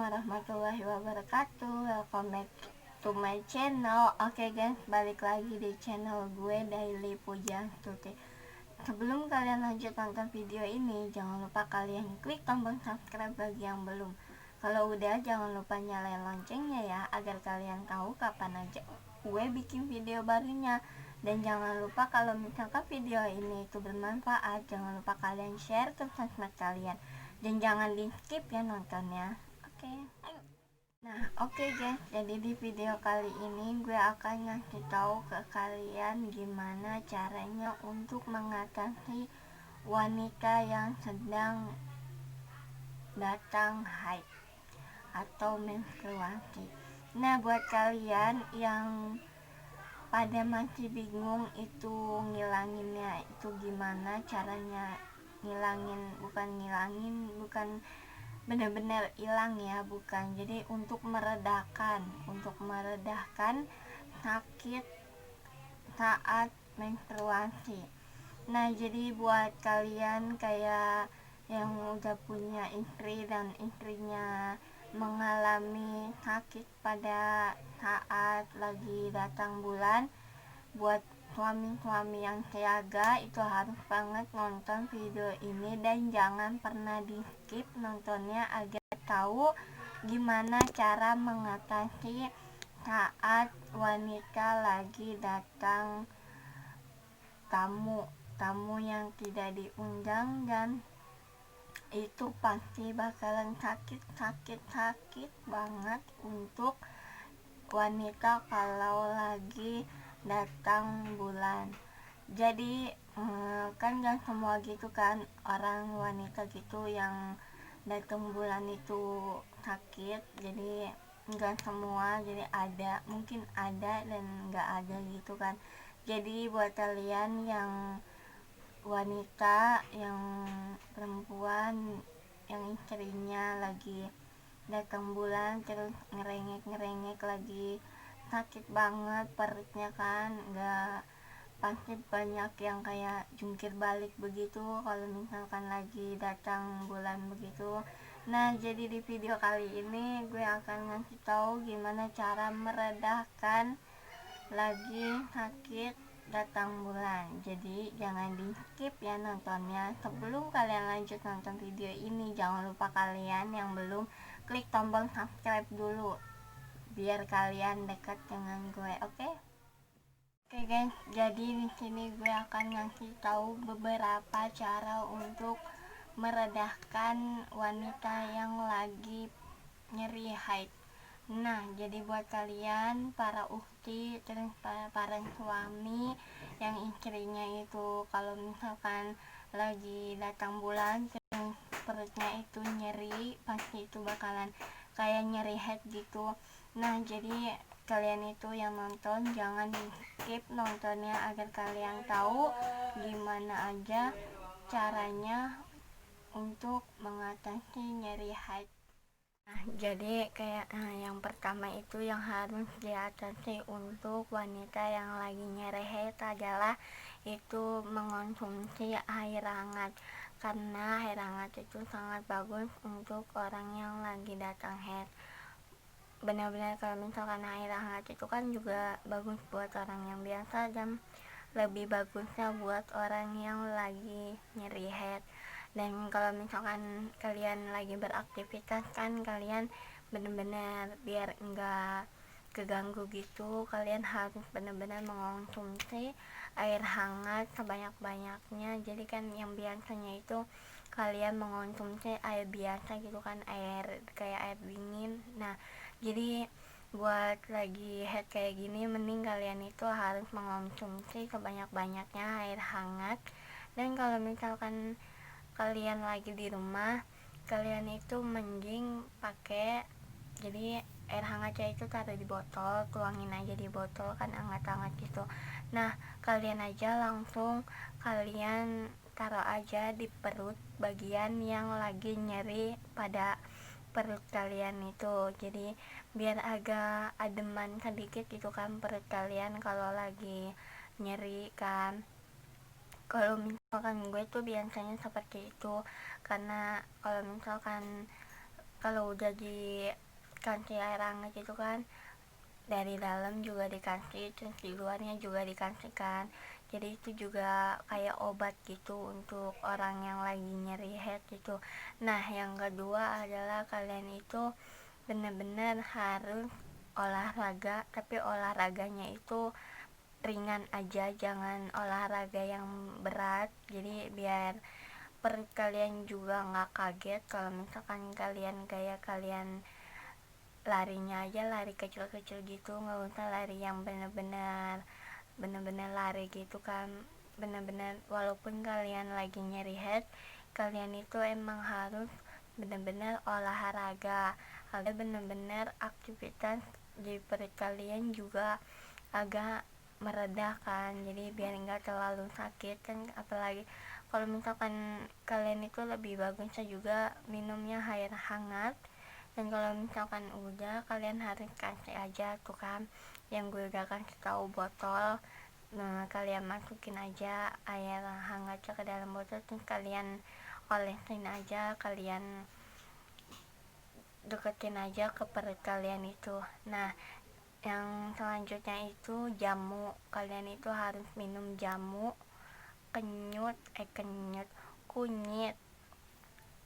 warahmatullahi wabarakatuh. Welcome back to my channel. Oke guys, balik lagi di channel gue Daily Pujang Tuti. Sebelum kalian lanjut nonton video ini, jangan lupa kalian klik tombol subscribe bagi yang belum. Kalau udah, jangan lupa nyalain loncengnya ya, agar kalian tahu kapan aja gue bikin video barunya. Dan jangan lupa kalau misalkan video ini itu bermanfaat, jangan lupa kalian share ke sosmed kalian. Dan jangan di skip ya nontonnya. Oke, ayo. Nah, oke guys, jadi di video kali ini gue akan ngasih tahu ke kalian gimana caranya untuk mengatasi wanita yang sedang datang haid atau menstruasi. Nah, buat kalian yang pada masih bingung itu ngilanginnya itu gimana caranya, bukan benar-benar hilang ya, bukan. Jadi untuk meredahkan sakit saat menstruasi. Nah, jadi buat kalian kayak yang udah punya istri dan istrinya mengalami sakit pada saat lagi datang bulan, buat suami-suami yang siaga itu harus banget nonton video ini dan jangan pernah di skip nontonnya, agar tahu gimana cara mengatasi saat wanita lagi datang tamu yang tidak diundang, dan itu pasti bakalan sakit banget untuk wanita kalau lagi datang bulan. Jadi kan gak semua gitu kan, orang wanita gitu yang datang bulan itu sakit. Jadi gak semua, jadi mungkin ada dan gak ada gitu kan. Jadi buat kalian yang wanita, yang perempuan, yang istrinya lagi datang bulan terus ngerengek lagi sakit banget perutnya kan, nggak, pasti banyak yang kayak jungkir balik begitu kalau misalkan lagi datang bulan begitu. Nah, jadi di video kali ini gue akan ngasih tahu gimana cara meredahkan lagi sakit datang bulan. Jadi jangan di skip ya nontonnya. Sebelum kalian lanjut nonton video ini, jangan lupa kalian yang belum klik tombol subscribe dulu biar kalian dekat dengan gue. Oke guys, jadi di sini gue akan ngasih tahu beberapa cara untuk meredahkan wanita yang lagi nyeri haid. Nah, jadi buat kalian para ukti terus para suami yang istrinya itu kalau misalkan lagi datang bulan terus perutnya itu nyeri, pasti itu bakalan kayak nyeri head gitu. Nah, jadi kalian itu yang nonton jangan di skip nontonnya, agar kalian tahu gimana aja caranya untuk mengatasi nyeri head. Nah, jadi kayak yang pertama itu yang harus diatasi untuk wanita yang lagi nyeri haid adalah itu mengonsumsi air hangat, karena air hangat itu sangat bagus untuk orang yang lagi datang haid. Benar-benar kalau misalkan air hangat itu kan juga bagus buat orang yang biasa, dan lebih bagusnya buat orang yang lagi nyeri haid. Dan kalau misalkan kalian lagi beraktivitas kan, kalian benar-benar biar enggak keganggu gitu, kalian harus benar-benar mengonsumsi air hangat sebanyak-banyaknya. Jadi kan yang biasanya itu kalian mengonsumsi air biasa gitu kan, air kayak air dingin. Nah, jadi buat lagi head kayak gini, mending kalian itu harus mengonsumsi sebanyak-banyaknya air hangat. Dan kalau misalkan kalian lagi di rumah, kalian itu mending pakai, jadi air hangatnya itu taruh di botol, tuangin aja di botol kan hangat-hangat gitu. Nah, kalian aja langsung kalian taruh aja di perut bagian yang lagi nyeri pada perut kalian itu. Jadi biar agak ademan sedikit gitu kan perut kalian kalau lagi nyeri kan. Kalau misalkan gue tuh biasanya seperti itu, karena kalau misalkan kalau udah dikasih air hangat gitu kan, dari dalam juga dikasih, terus di luarnya juga dikasihkan. Jadi itu juga kayak obat gitu untuk orang yang lagi nyeri head gitu. Nah, yang kedua adalah kalian itu benar-benar harus olahraga, tapi olahraganya itu ringan aja, jangan olahraga yang berat. Jadi biar perut kalian juga nggak kaget kalau misalkan kalian larinya aja lari kecil-kecil gitu, nggak usah lari yang bener-bener lari gitu kan. Bener-bener walaupun kalian lagi nyeri head, kalian itu emang harus bener-bener olahraga agar bener-bener aktivitas di perut kalian juga agak meredakan, jadi biar nggak terlalu sakit kan. Apalagi kalau misalkan kalian itu lebih bagusnya juga minumnya air hangat. Dan kalau misalkan udah, kalian harus kasih aja tuh kan yang gue udah kasih tahu botol. Nah, kalian masukin aja air hangatnya ke dalam botol, terus kalian olesin aja, kalian deketin aja ke perut kalian itu. Nah, yang selanjutnya itu jamu. Kalian itu harus minum jamu kunyit.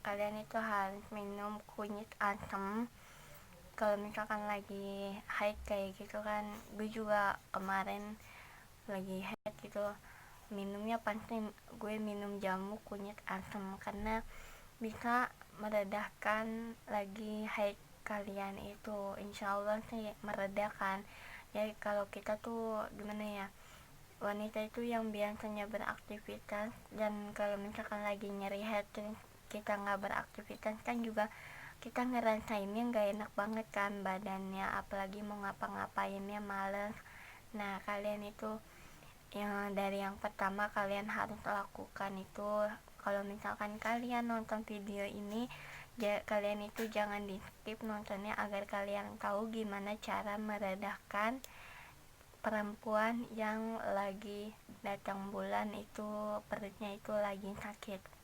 Kalian itu harus minum kunyit asam kalau misalkan lagi haid kayak gitu kan. Gue juga kemarin lagi haid gitu, minumnya pasti gue minum jamu kunyit asam karena bisa meredakan lagi haid kalian itu. Insya Allah sih meredakan. Jadi kalau kita tuh gimana ya, wanita itu yang biasanya beraktivitas, dan kalau misalkan lagi nyeri head kita nggak beraktivitas kan juga kita ngerasainnya nggak enak banget kan badannya, apalagi mau ngapa-ngapainnya males. Nah, kalian itu yang dari yang pertama kalian harus lakukan itu, kalau misalkan kalian nonton video ini, kalian itu jangan di skip nontonnya agar kalian tahu gimana cara meredakan perempuan yang lagi datang bulan itu perutnya itu lagi sakit.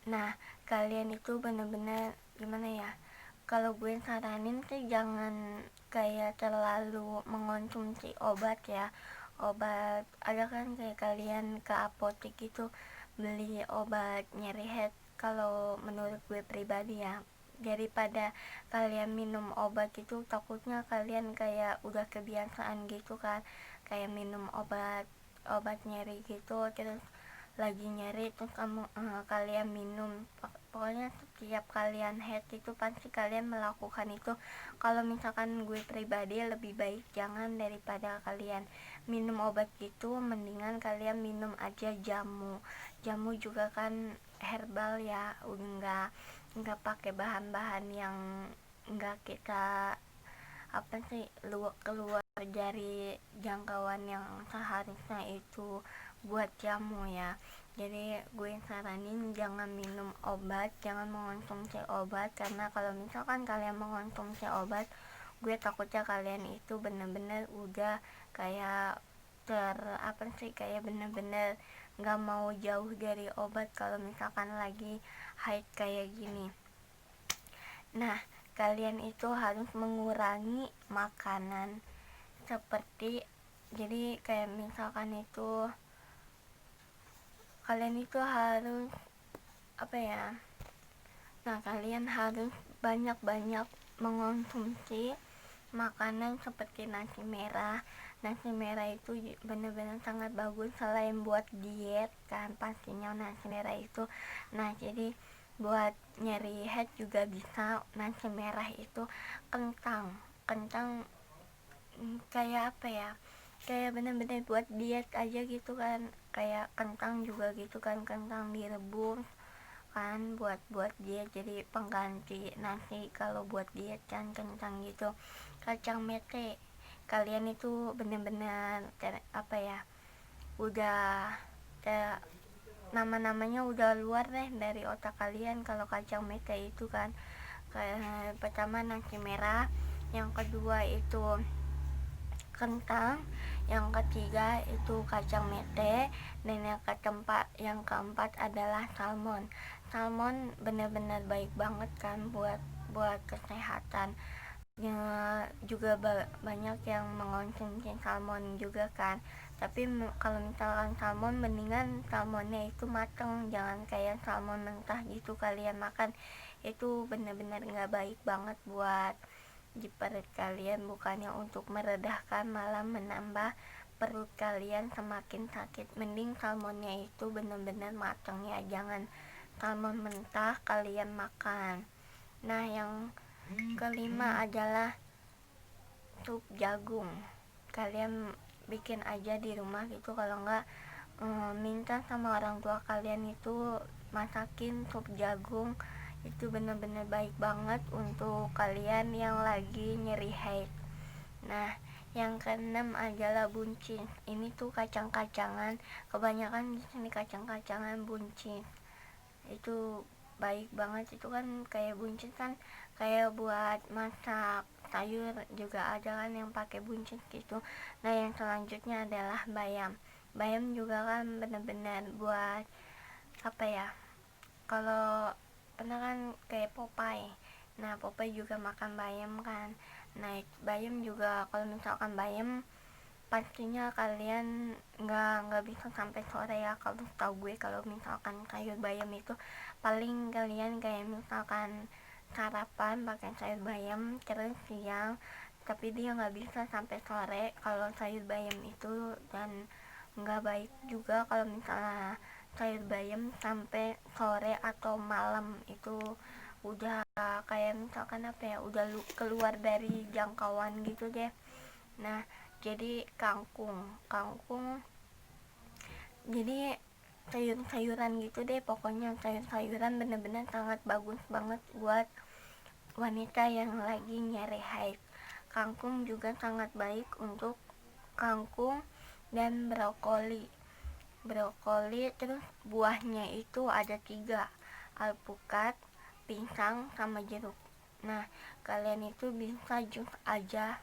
Nah, kalian itu bener-bener gimana ya, kalau gue saranin sih jangan kayak terlalu mengonsumsi obat ya. Obat ada kan kayak kalian ke apotek gitu beli obat nyeri head. Kalau menurut gue pribadi ya, daripada kalian minum obat itu takutnya kalian kayak udah kebiasaan gitu kan, kayak minum obat nyeri gitu, terus lagi nyeri terus kalian minum. Pokoknya setiap kalian head itu pasti kalian melakukan itu. Kalau misalkan gue pribadi lebih baik jangan, daripada kalian minum obat gitu mendingan kalian minum aja jamu juga kan herbal ya, udah nggak pakai bahan-bahan yang nggak kita keluar dari jangkauan yang seharusnya itu buat jamu ya. Jadi gue saranin jangan minum obat, jangan mengonsumsi obat, karena kalau misalkan kalian mengonsumsi obat, gue takutnya kalian itu bener-bener udah kayak kayak bener-bener nggak mau jauh dari obat kalau misalkan lagi haid kayak gini. Nah, kalian itu harus mengurangi makanan seperti, jadi kayak misalkan itu kalian itu harus nah kalian harus banyak-banyak mengonsumsi makanan seperti nasi merah. Nasi merah itu benar-benar sangat bagus selain buat diet kan pastinya nasi merah itu. Nah, jadi buat nyeri head juga bisa nasi merah itu. Kentang kayak kayak bener-bener buat diet aja gitu kan, kayak kentang juga gitu kan, kentang direbus kan buat diet, jadi pengganti nasi kalau buat diet kan kentang gitu. Kacang mete, kalian itu bener-bener udah kayak nama-namanya udah luar deh dari otak kalian kalau kacang mete itu kan. Kayak pertama nasi merah, yang kedua itu kentang, yang ketiga itu kacang mete, dan yang keempat adalah salmon. Salmon benar-benar baik banget kan buat kesehatan. Ya, juga banyak yang mengonsumsi salmon juga kan, tapi kalau misalkan salmon, mendingan salmonnya itu mateng, jangan kayak salmon mentah gitu kalian makan. Itu benar-benar nggak baik banget buat di perut kalian, bukannya untuk meredahkan malah menambah perut kalian semakin sakit. Mending salmonnya itu benar-benar mateng ya, jangan salmon mentah kalian makan. Nah, yang kelima adalah sup jagung. Kalian bikin aja di rumah gitu, kalau enggak minta sama orang tua kalian itu masakin sup jagung. Itu bener-bener baik banget untuk kalian yang lagi nyeri haid. Nah, yang keenam adalah buncis. Ini tuh kacang-kacangan, kebanyakan di sini kacang-kacangan buncis. Itu baik banget, itu kan kayak buncis kan kayak buat masak sayur juga ada kan yang pakai buncis gitu. Nah, yang selanjutnya adalah bayam. Bayam juga kan bener-bener buat apa ya, kalau pernah kan kayak Popeye. Nah, Popeye juga makan bayam kan. Nah, bayam juga, kalau misalkan bayam pastinya kalian nggak bisa sampai sore ya. Kalau tahu gue, kalau misalkan sayur bayam itu paling kalian kayak misalkan sarapan pakai sayur bayam terus siang, tapi dia nggak bisa sampai sore kalau sayur bayam itu. Dan nggak baik juga kalau misalnya sayur bayam sampai sore atau malam, itu udah kayak misalkan apa ya, udah keluar dari jangkauan gitu deh. Nah, jadi kangkung jadi sayur-sayuran gitu deh, pokoknya sayur-sayuran bener-bener sangat bagus banget buat wanita yang lagi nyeri haid. Kangkung juga sangat baik untuk kangkung dan brokoli. Terus buahnya itu ada 3, alpukat, pisang, sama jeruk. Nah, kalian itu bisa jus aja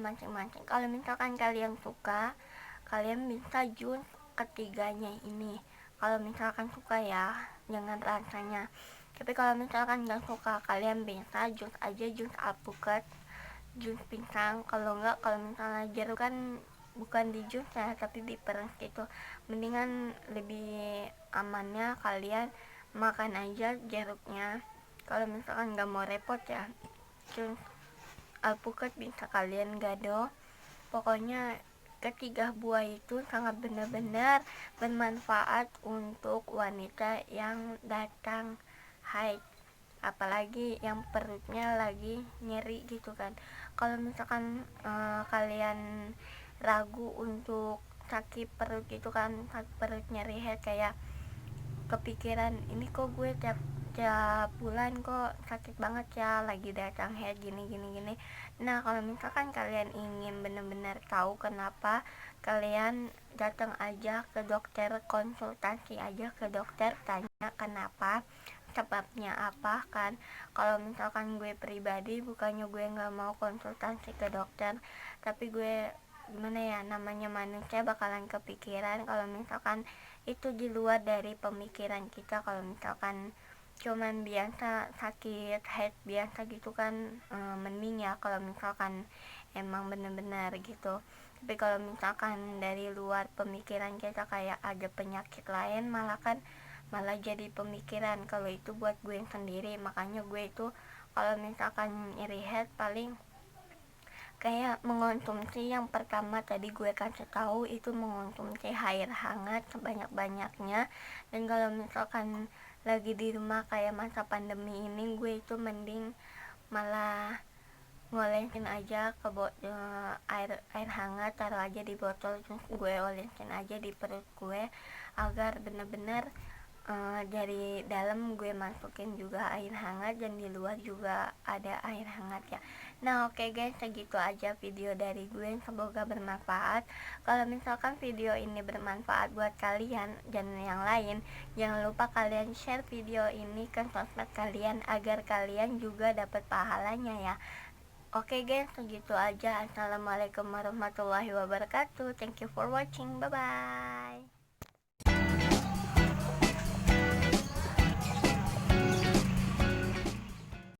masing-masing. Kalau misalkan kalian suka, kalian bisa jus ketiganya ini. Kalau misalkan suka ya, jangan rasanya. Tapi kalau misalkan nggak suka, kalian bisa jus aja, jus alpukat, jus pisang. Kalau nggak, kalau misalnya jeruk kan bukan di jus ya, tapi diperes gitu. Mendingan lebih amannya kalian makan aja jeruknya. Kalau misalkan nggak mau repot ya, jus alpukat bisa kalian gado. Pokoknya ketiga buah itu sangat benar-benar bermanfaat untuk wanita yang datang haid, apalagi yang perutnya lagi nyeri gitu kan. Kalau misalkan kalian ragu untuk sakit perut gitu kan, sakit perut nyeri haid, kayak kepikiran ini kok gue tiap bulan kok sakit banget ya, lagi datang haid gini. Nah, kalau misalkan kalian ingin benar-benar tahu kenapa, kalian datang aja ke dokter, konsultasi aja ke dokter, tanya kenapa, sebabnya apa kan. Kalau misalkan gue pribadi, bukannya gue nggak mau konsultasi ke dokter, tapi gue gimana ya, namanya manusia bakalan kepikiran kalau misalkan itu di luar dari pemikiran kita. Kalau misalkan cuman biasa sakit head biasa gitu kan, mending ya kalau misalkan emang bener-bener gitu. Tapi kalau misalkan dari luar pemikiran kita kayak ada penyakit lain, malah jadi pemikiran. Kalau itu buat gue sendiri, makanya gue itu kalau misalkan nyeri head paling kayak mengonsumsi, yang pertama tadi gue kasih tahu itu mengonsumsi air hangat sebanyak-banyaknya. Dan kalau misalkan lagi di rumah kayak masa pandemi ini, gue itu mending malah ngolesin aja ke air hangat, taruh aja di botol, terus gue olesin aja di perut gue agar bener-bener dari dalam gue masukin juga air hangat dan di luar juga ada air hangat ya. Nah, oke guys, segitu aja video dari gue, semoga bermanfaat. Kalau misalkan video ini bermanfaat buat kalian dan yang lain, jangan lupa kalian share video ini ke sosmed kalian agar kalian juga dapat pahalanya ya. Oke guys, segitu aja. Assalamualaikum warahmatullahi wabarakatuh. Thank you for watching. Bye bye.